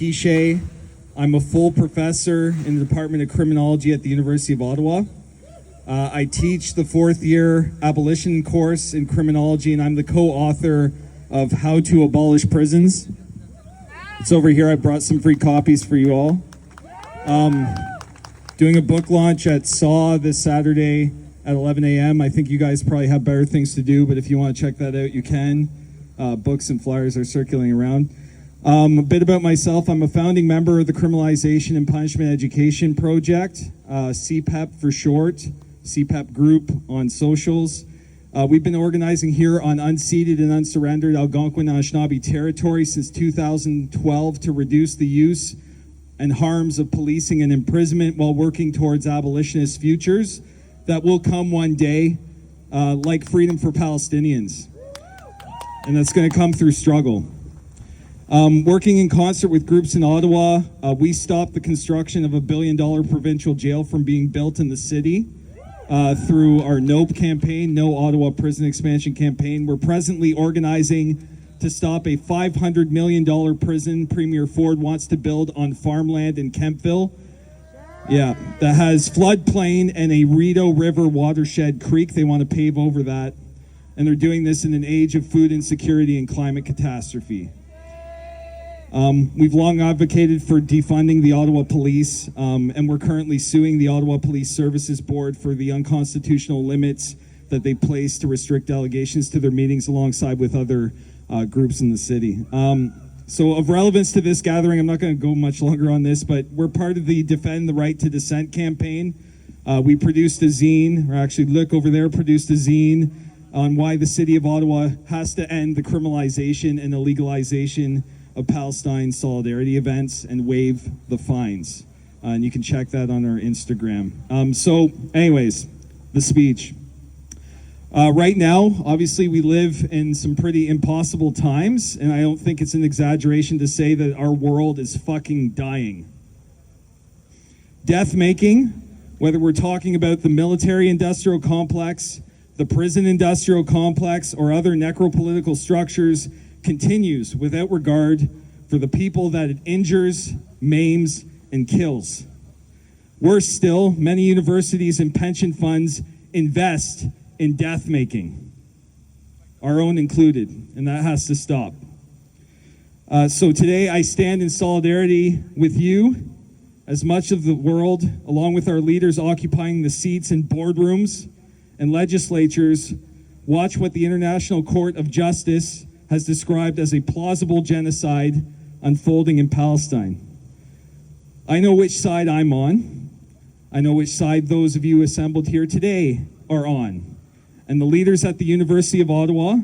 Piché. I'm a full professor in the Department of Criminology at the University of Ottawa. I teach the fourth year abolition course in criminology, and I'm the co-author of How to Abolish Prisons. It's over here. I brought some free copies for you all. Doing a book launch at SAW this Saturday at 11 a.m. I think you guys probably have better things to do, but if you want to check that out, you can. Books and flyers are circulating around. A bit about myself. I'm a founding member of the Criminalization and Punishment Education Project, CPEP for short, CPEP group on socials. We've been organizing here on unceded and unsurrendered Algonquin and Anishinaabe territory since 2012 to reduce the use and harms of policing and imprisonment while working towards abolitionist futures that will come one day, like freedom for Palestinians. And that's going to come through struggle. Working in concert with groups in Ottawa, we stopped the construction of a $1 billion provincial jail from being built in the city through our NOPE campaign, No Ottawa Prison Expansion campaign. We're presently organizing to stop a $500 million prison Premier Ford wants to build on farmland in Kempville. Yeah, that has floodplain and a Rideau River watershed creek. They want to pave over that. And they're doing this in an age of food insecurity and climate catastrophe. We've long advocated for defunding the Ottawa Police, and we're currently suing the Ottawa Police Services Board for the unconstitutional limits that they place to restrict delegations to their meetings alongside with other groups in the city. So of relevance to this gathering, I'm not going to go much longer on this, but we're part of the Defend the Right to Dissent campaign. We produced a zine, or actually Luc over there produced a zine on why the city of Ottawa has to end the criminalization and illegalization of Palestine solidarity events and waive the fines. And you can check that on our Instagram. So anyways, the speech. Right now, obviously, we live in some pretty impossible times, and I don't think it's an exaggeration to say that our world is fucking dying. Death making, whether we're talking about the military-industrial complex, the prison-industrial complex, or other necropolitical structures, continues without regard for the people that it injures, maims, and kills. Worse still, many universities and pension funds invest in death making, our own included, and that has to stop. So today I stand in solidarity with you, as much of the world, along with our leaders occupying the seats in boardrooms and legislatures, watch what the International Court of Justice has described as a plausible genocide unfolding in Palestine. I know which side I'm on. I know which side those of you assembled here today are on. And the leaders at the University of Ottawa,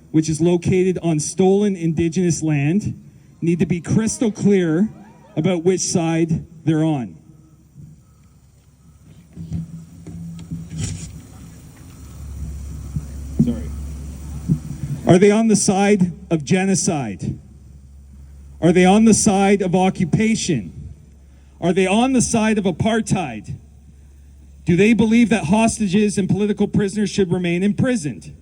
which is located on stolen Indigenous land, need to be crystal clear about which side they're on. Sorry. Are they on the side of genocide? Are they on the side of occupation? Are they on the side of apartheid? Do they believe that hostages and political prisoners should remain imprisoned?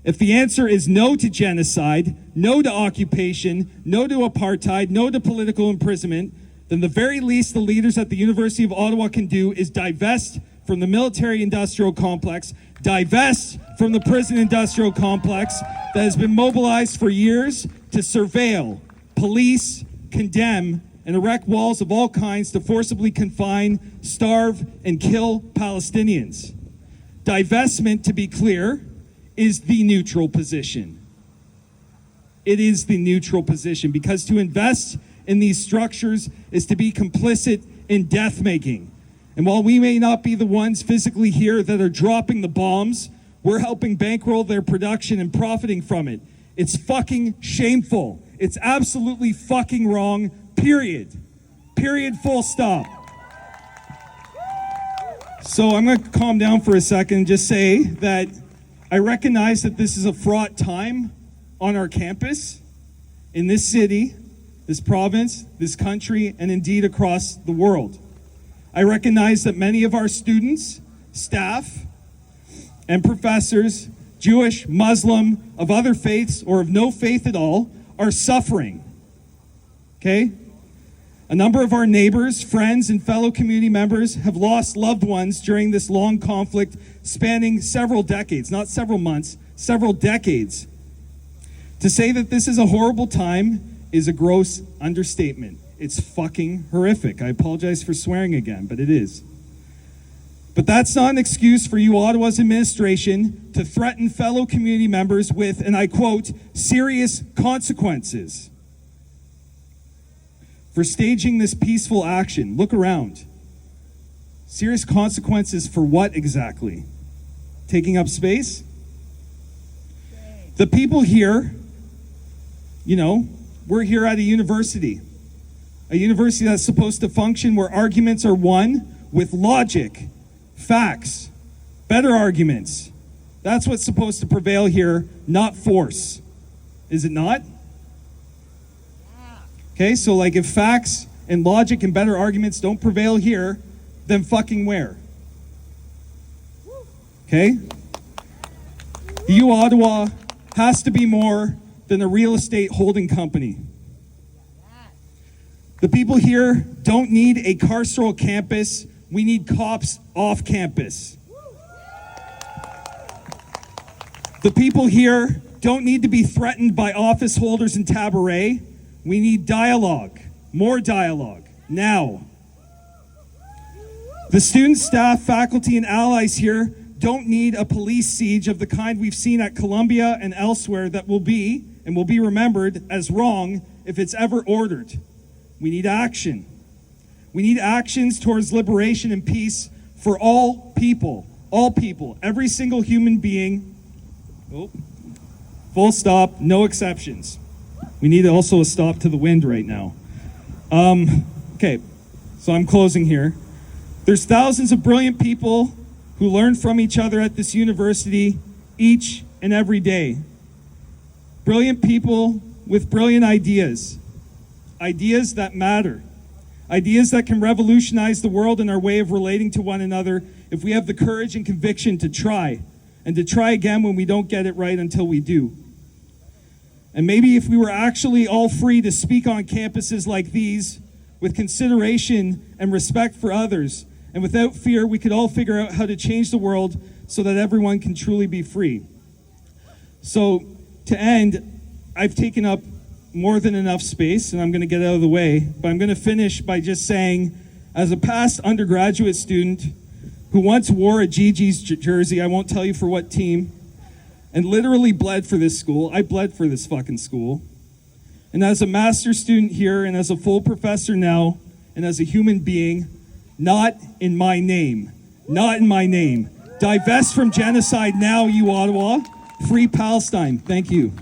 If the answer is no to genocide, no to occupation, no to apartheid, no to political imprisonment, then the very least the leaders at the University of Ottawa can do is divest from the military-industrial complex, divest from the prison-industrial complex that has been mobilized for years to surveil, police, condemn, and erect walls of all kinds to forcibly confine, starve, and kill Palestinians. Divestment, to be clear, is the neutral position. It is the neutral position, because to invest in these structures is to be complicit in death-making. And while we may not be the ones physically here that are dropping the bombs, we're helping bankroll their production and profiting from it. It's fucking shameful. It's absolutely fucking wrong, period. Period, full stop. So I'm going to calm down for a second and just say that I recognize that this is a fraught time on our campus, in this city, this province, this country, and indeed across the world. I recognize that many of our students, staff, and professors, Jewish, Muslim, of other faiths, or of no faith at all, are suffering. Okay? A number of our neighbors, friends, and fellow community members have lost loved ones during this long conflict spanning several decades, not several months, several decades. To say that this is a horrible time is a gross understatement. It's fucking horrific. I apologize for swearing again, but it is. But that's not an excuse for you Ottawa's administration to threaten fellow community members with, and I quote, serious consequences for staging this peaceful action. Look around. Serious consequences for what exactly? Taking up space? The people here, we're here at a university that's supposed to function where arguments are won with logic, facts, better arguments. That's what's supposed to prevail here, not force. Is it not? Okay, so like if facts and logic and better arguments don't prevail here, then fucking where? Okay? The U Ottawa has to be more than a real estate holding company. The people here don't need a carceral campus. We need cops off campus. The people here don't need to be threatened by office holders in Tabaret. We need dialogue, more dialogue, now. The students, staff, faculty, and allies here don't need a police siege of the kind we've seen at Columbia and elsewhere that will be remembered as wrong if it's ever ordered. We need action. We need actions towards liberation and peace for all people, every single human being. Oh, full stop, no exceptions. We need also a stop to the wind right now. Okay, so I'm closing here. There's thousands of brilliant people who learn from each other at this university each and every day. Brilliant people with brilliant ideas. Ideas that matter. Ideas that can revolutionize the world and our way of relating to one another if we have the courage and conviction to try, and to try again when we don't get it right until we do. And maybe if we were actually all free to speak on campuses like these with consideration and respect for others, and without fear, we could all figure out how to change the world so that everyone can truly be free. So to end, I've taken up more than enough space and I'm going to get out of the way, but I'm going to finish by just saying, as a past undergraduate student who once wore a GG's jersey, I won't tell you for what team, and literally bled for this school. I bled for this fucking school. And as a master's student here, and as a full professor now, and as a human being, not in my name. Not in my name. Divest from genocide now, you Ottawa. Free Palestine. Thank you.